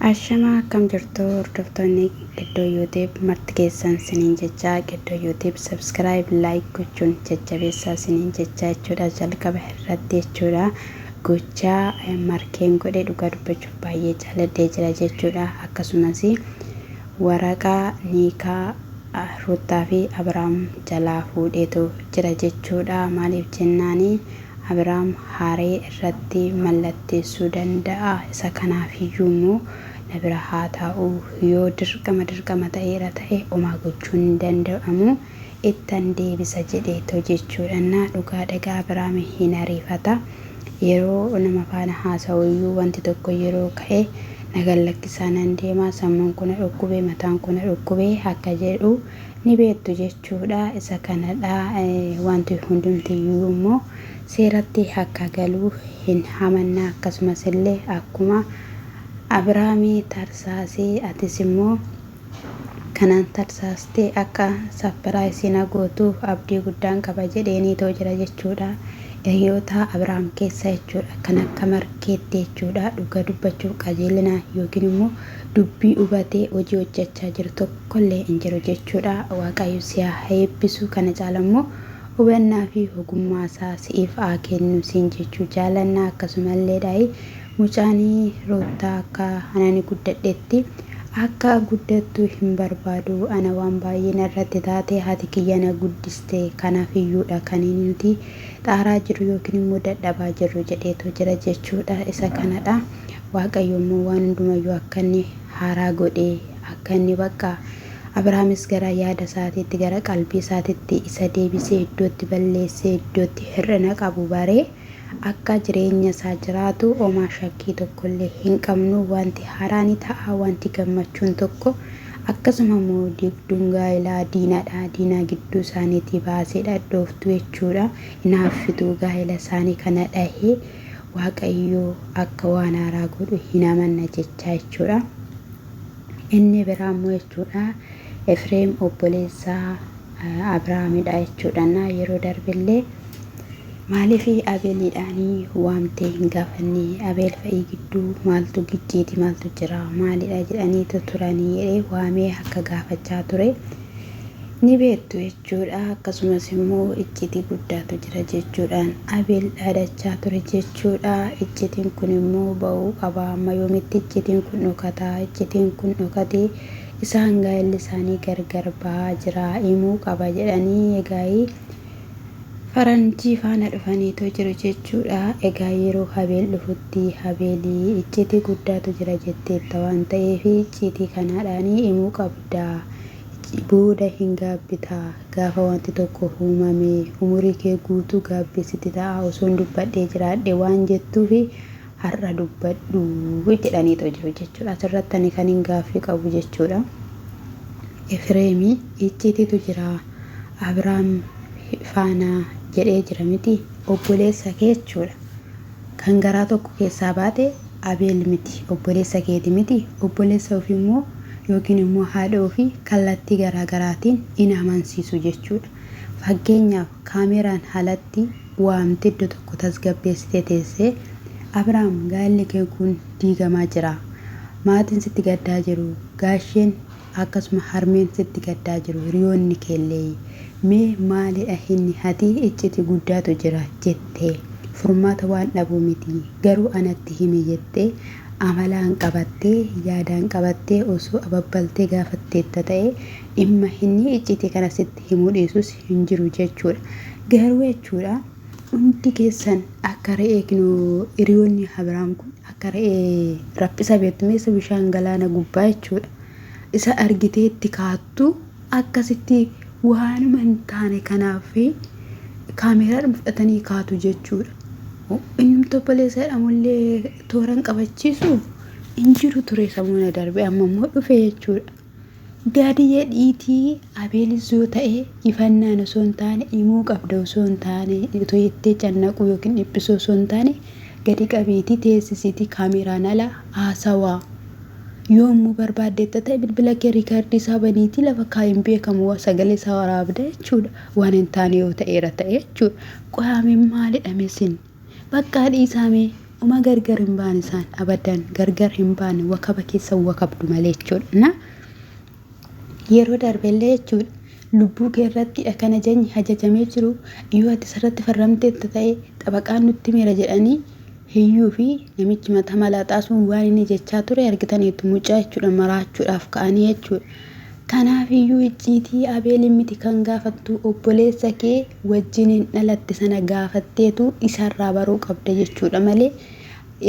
Ashama akkam jirtu hordoftoonni Gidduu YouTube marti keessan siniin jechaa Gidduu YouTube subscribe like gochuun jajjabeessaa siniin jechaa jechuudha jalqaba irratti jechuudha gochaa markeen godhe dhugaa dubbachuuf baay'ee jaaladhee jira jechuudha akkasumas waraqaa niikaa Ruutaa fi Abrahaam jalaa fuudheetu jira jechuudha maaliif jennaani Abrahaam haaree irratti mallatteessuu danda'a isa kanaaf iyyuu nabira haa ta'u yoo dirqama ta'eera ta'e homaa gochuun hin danda'amu ittan deebisa jedheetu jechuudha dhugaa dhagaa Abrahaam hin ariifata yeroo nama faana haasa'u iyyuu wanti tokko yeroo ka'e nagaan lakkisaan deema sammuun kun dhukkubee mataan kun dhukkubee akka jedhu ni beektu jechuudha isa kanadha wanti hundumti iyyuu immoo seeratti akka galuu hin hamanna akkasumas illee akkuma Abrahaam tarsaasee atis immoo kanaan tarsaastee akka sapiraayisii na gootuuf abdii guddaan qaba jedheeni too jira jechuudha hiriyoota Abrahaam keessa jechuudha kan akka markeetti jechuudha dhugaa dubbachuuf qajeelina yookiin immoo dubbii hubatee hojii hojjechaa jiru tokkollee hin jiru jechuudha waaqayyo si haa eebbisu kana caala immoo hubannaa fi ogummaa isaa siif haa kennu siin jechuu jaalannaa akkasumallee dhahi mucaanii Ruutaa akka anani guddadhetti akka guddattu hin barbaadu ana waan baay'ee narratti taate haati kiyya na guddiste kanaaf iyyuudha kan nuti xaaraa jiru yookiin immoo dadhabaa jirru jedheetu jira jechuudha isa kanadha waaqayyo immoo waan hundumayyuu akka inni haaraa godhee akka inni bakka Abrahaamis gara yaada isaatiitti gara qalbii isaatiitti isa deebisee iddootti balleessee iddootti hir'ina qabu baree akka jireenya isaa jiraatu homaa shakkii tokkollee hin qabnu wanti haaraan ta'a wanti gammachuun tokko akkasuma immoo digduun gaa'elaa diinadha diinaa gidduu isaaniitii baaseedha dhooftu jechuudha hinaaffituu gaa'ela isaanii kana dhahee waaqayyoo akka waan haaraa godhu hin amanna jechaa jechuudha inni biraa immoo jechuudha Efreem obboleessaa Abrahaamidha jechuudha yeroo darbillee maaliif Abeelidhaanii waamtee hin gaafanne Abeel fa'ii gidduu maaltu gijjeeti maaltu jira maalidha jedhanii turanii jedhee waamee akka gaafachaa ture ni beektu jechuudha akkasumas immoo iccitii guddaatu jira jechuudhaan Abeel dhaadachaa ture jechuudha iccitiin kun immoo ba'uu qaba amma yoomitti iccitiin kun dhokataa iccitiin kun dhokatee isaan gaa'elli isaanii gargar ba'aa jira himuu qaba jedhanii egaayii faranjii faana dhufaniitu jiru jechuudha egaa yeroo Abeel dhufutti Abeelii iccitii guddaatu jira jetteetta waan ta'eef iccitii kanaadhaanii himuu qabda booda hin gaabbitaa gaafa wanti tokko uumame umurii kee guutuu gaabbeessiti ta'a osoo dubbadhee jiraadhe waan jettuufi har'a dubbadhu jedhaniitu jiru jechuudha asirratti ani kan hin gaaffii qabu jechuudha Efreemii iccitiitu jira Abrahaam faana jedhee jira miti obboleessa kee jechuudha kan garaa tokko keessaa baate Abeel miti obboleessa keeti miti obboleessa ofii immoo yookiin immoo haadha ofii kallattii garaagaraatiin in amansiisu jechuudha fakkeenyaaf kaameraan alatti waamte iddoo tokko tasgabbeessitee teessee Abrahaam gaalli kee kun diigamaa jira maatiin sitti gaddaa jiru gaasheen akkasuma harmeen sitti gaddaa jiru hiriyoonni keellee mee maalidha inni hati icciti guddaatu jira jettee furmaata waan dhabu miti garuu anatti hime jettee amalaan qabattee yaadaan qabattee osoo ababbaltee gaafatteetta ta'e dhimma inni icciti kana sitti himuu dhiisus hin jiru jechuudha garuu jechuudha hundi keessan akka re'ee hiriyoonni Abrahaam kun akka re'ee raphisa beektumeessa bishaan galaana gubbaa jechuudha isa argitee itti kaattu akkasitti waanuma hin taane kanaaf kaameeraadhaan fudhatanii kaatu jechuudha inni obboleessadha mullee tooran qabachiisuuf hin jiru ture sammuna darbe amma immoo dhufe jechuudha gaadiyyee dhiitii Abeelis yoo ta'e ifannaan osoo hin taane himuu qabda osoo hin taane itoo jettee cannaquu yookiin dhiphisuu osoo hin taane gadi qabeetii teessisiitii kaameeraan ala haasawaa yoomuu barbaaddeetta ta'e bilbila kee riikaardii isaa baniitii lafa kaayin beekamu sagalee isaa waraabda jechuudha waan hin taane yoo ta'eera ta'e jechuudha qoyaameen maalidha meesin bakka dhiisaame uma gargar hin baane isaan abadan gargar hin baane wakaba keessa wakabdu malee jechuudha. Yeroo darbellee jechuudha lubbuu kee irratti kana jeenyi hajajamee jiru yoo ati sarratti farramtee ta'e xabaqaan nutti meera jedhanii hiyyuu fi namichi mata malaaxaa sun waan inni jechaa ture argitaniitu mucaa jechuudha maraachuudhaaf ka'anii jechuudha. Kanaaf iyyuu icciitii Abeelin miti kan gaafattu obboleessa kee wajjiniin dhalatte sana gaafatteetu isarraa baruu qabda jechuudha malee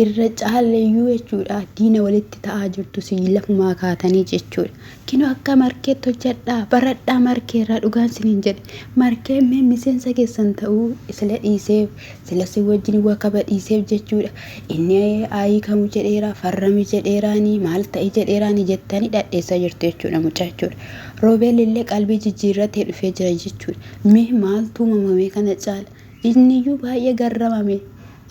irra caaleeyyuu jechuudha diina walitti ta'aa jirtu si lafumaa kaatanii jechuudha. Kino akka markeetti hojjedhaa baradhaa markeerraa dhugaan siniin jedhe markee miseensa keessan ta'uu isla dhiiseef sila si wajjin wakaba dhiiseef jechuudha. Inni aayii kamuu jedheera farrami jedheeraanii maal ta'e jedheeraanii jettanii dhadheessaa jirtu jechuudha mucaa jechuudha. Roobeel illee qalbii jijjiirratee dhufee jira jechuudha. Mee maaltu uumamame kana caala inniyyuu baay'ee garramame.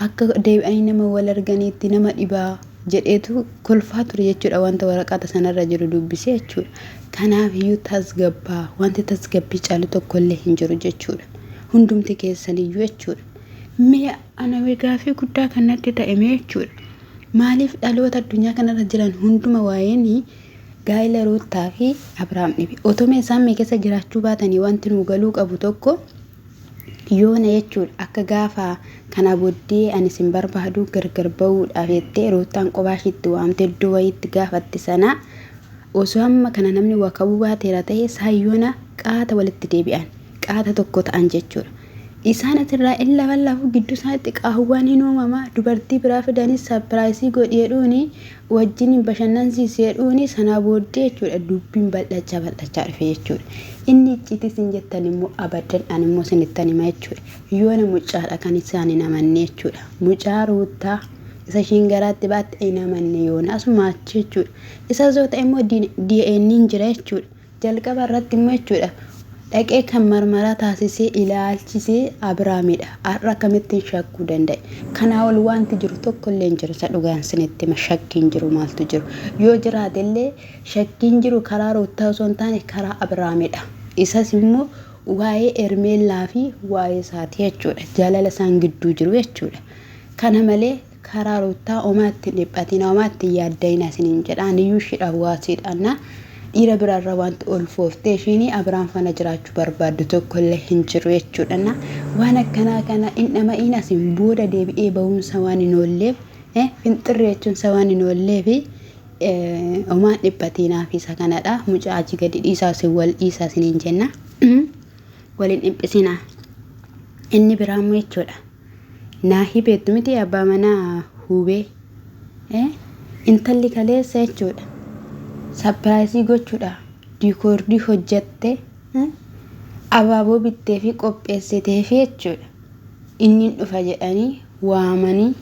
Akka deebi'anii nama wal arganiitti nama dhibaa jedheetu kolfaa ture jechuudha wanta waraqata sanarra jiru dubbisee jechuudha. Kanaaf iyyuu tasgabbaa wanti tasgabbii caalu tokkollee hin jiru jechuudha. Hundumti keessaniyyuu jechuudha. Mee ana gaaffii guddaa kanatti ta'e mee jechuudha. Maaliif dhaloota addunyaa kanarra jiran hunduma waa'een gaa'ela Ruutaa fi Abrahaam dhibe otoo isaan keessa jiraachuu baatanii wanti nu galuu qabu tokko yoona jechuudha akka gaafa kana booddee ani sin barbaadu gargar ba'uudhaaf jettee Ruutaan qobaashitti waamte iddoo wayiitti gaafatte sana osoo amma kana namni wakabuu baateera ta'e saayyoona qaata walitti deebi'an qaata tokko ta'an jechuudha. Isaan asirraa illa bal'aafu gidduu isaatti qaawwaan hin uumama dubartii biraa fidanii sapiraayisii godheedhuuni wajjin bashannansiiseedhuuni sana booddee jechuudha dubbiin bal'achaa dhufe jechuudha. Inni icciitis hin jettan immoo abadan ani immoo sinittan hima jechuudha. Yoona mucaadha kan isaan hin amanne jechuudha. Mucaa Ruutaa isa ishiin garaatti baatte hin amanne yoona asuma achi jechuudha. Isa zoota immoo DNA hin jira jechuudha. Jalqaba irratti immoo jechuudha. Dhaqee kan marmaraa taasisee ilaalchisee Abrahaamidha. Har'a akkamittiin shakkuu danda'e. Kanaa ol wanti jiru tokkollee hin jiru. Isa dhugaan sinitti shakkiin jiru maaltu jiru. Yoo jiraatellee shakkiin jiru karaa Ruutaa osoo hin taane karaa Abrahaamidha. Isas immoo waa'ee Ermeellaa fi waa'ee isaati jechuudha. Jaalala isaan gidduu jiru jechuudha. Kana malee karaa Ruutaa omaatti dhiphatina omaatti yaaddayina isiniin jedhaan iyyuu shidhaaf waasiidhaana. Dhiira biraarra wanti ol fooftee ishiin Abrahaam fana jiraachuu barbaaddu tokkollee hin jiru jechuudha. Waan akkanaa kana nama asin booda deebi'ee ba'umsa waan hin oolleef finxirree jechuunsa waan hin oolleef omaan dhiphatinaa fi isa kanadha. Mucaa achi gadi dhiisaa isin wal dhiisaa isiniin jenna. Waliin dhiphisinaa. Inni biraammoo jechuudha. Naa hibeettu miti abbaa manaa hubee intalli kaleessa jechuudha. Sapiraayisii gochuudha. Diikoordii hojjette abaaboo bittee fi qopheessitee fi jechuudha. Inni dhufa jedhanii waamanii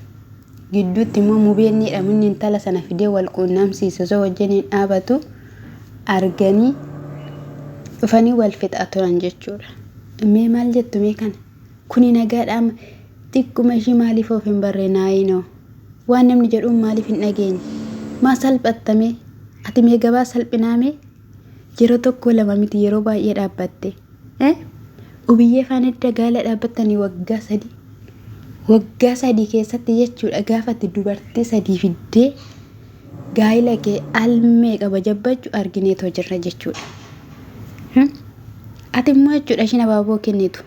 gidduutti immoo mubeen jedhamu intala sana fidee wal quunnamsiise osoo wajjiniin dhaabatu arganii dhufanii wal fixaa turan jechuudha. Mee maal jettu mee kana? Kuni nagaadhaan xiqquma ishii maaliif of hin barreenaayinoo? Waan namni jedhuun maaliif hin dhageenye? Maa salphattamee? Ati mee gabaa salphinaame yeroo tokko lama miti yeroo baay'ee dhaabbatte ubiyyee faanidda gaala dhaabbattanii waggaa sadii keessatti jechuudha gaafatti dubartii sadii fiddee gaa'ila kee almee qaba jabbachuu argineetoo jirra jechuudha. Ati immoo jechuudha ishiin abaaboo kennitu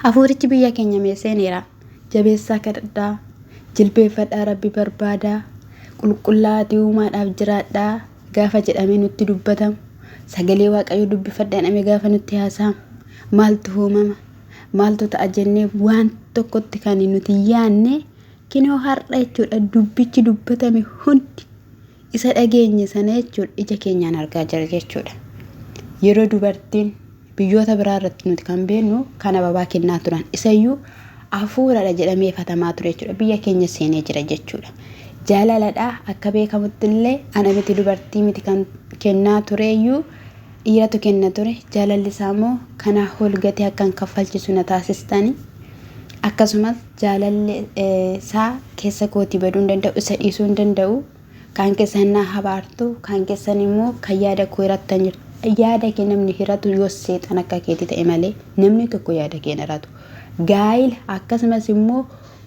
hafuurichi biyya keenya meeseeneera jabeessaa kadhadhaa jilbeeffadhaa rabbi barbaadaa qulqullaatii uumaadhaaf jiraadhaa gaafa jedhamee nutti dubbatamu sagalee waaqayyoo dubbifadhaa jedhamee gaafa nutti haasamu maaltu uumama maaltu ta'a jennee waan tokkotti kan nuti yaanne kinoo har'a jechuudha dubbichi dubbatame hundi isa dhageenye sana jechuudha ija keenyaan argaa jira jechuudha. Yeroo dubartiin biyyoota biraa irratti nuti kan beeknu kana babaa kennaa turan isayyuu hafuuradha jedhamee fatamaa ture jechuudha. Biyya keenya seenee jira jechuudha. Jaalaladha akka beekamutti illee ana miti dubartii miti kan kennaa tureyyuu dhiiratu kenna ture. Jaalalli isaa immoo kana holgatee akkan kaffalchisu na taasistanii akkasumas jaalalli isaa keessa kootii baduu hin danda'u isa dhiisuu hin danda'u kan keessan na habaartu kan keessan immoo kan yaada koo irratti jirtu yaada kee namni hiratu yoo seexan akka keetii ta'e malee namni tokko yaada kee hiratu gaa'ila akkasumas immoo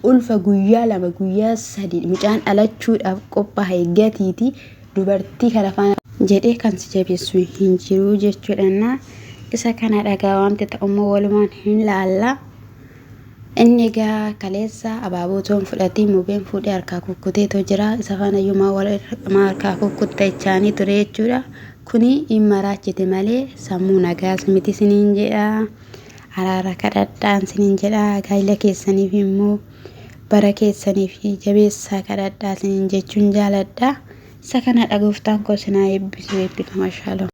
ulfa guyyaa lama guyyaa sadii mucaan dhalachuudhaaf qophaa'e gatiiti dubartii kana faana jedhee kan si jabeessu hin jiru jechuudha. Isa kana dhagaa wanti ta'ummoo walumaan hin laalla. Inni egaa kaleessa abaabotoon fudhatee mubeen fuudhee harkaa kukkuteetoo jira. Isa faanayyumaa wal harkaa kukkutteechaanii ture jechuudha. Kuni hin maraachite malee sammuu nagaas miti siniin jedha. Araara kadhadhaan siniin jedha. Gaa'ila keessaniif immoo bara keessaniif jabeessaa kadhadhaa siniin jechuun jaaladha. Isa kana dhagooftaan koo sinaa eebbisu eebbifama. Shalom.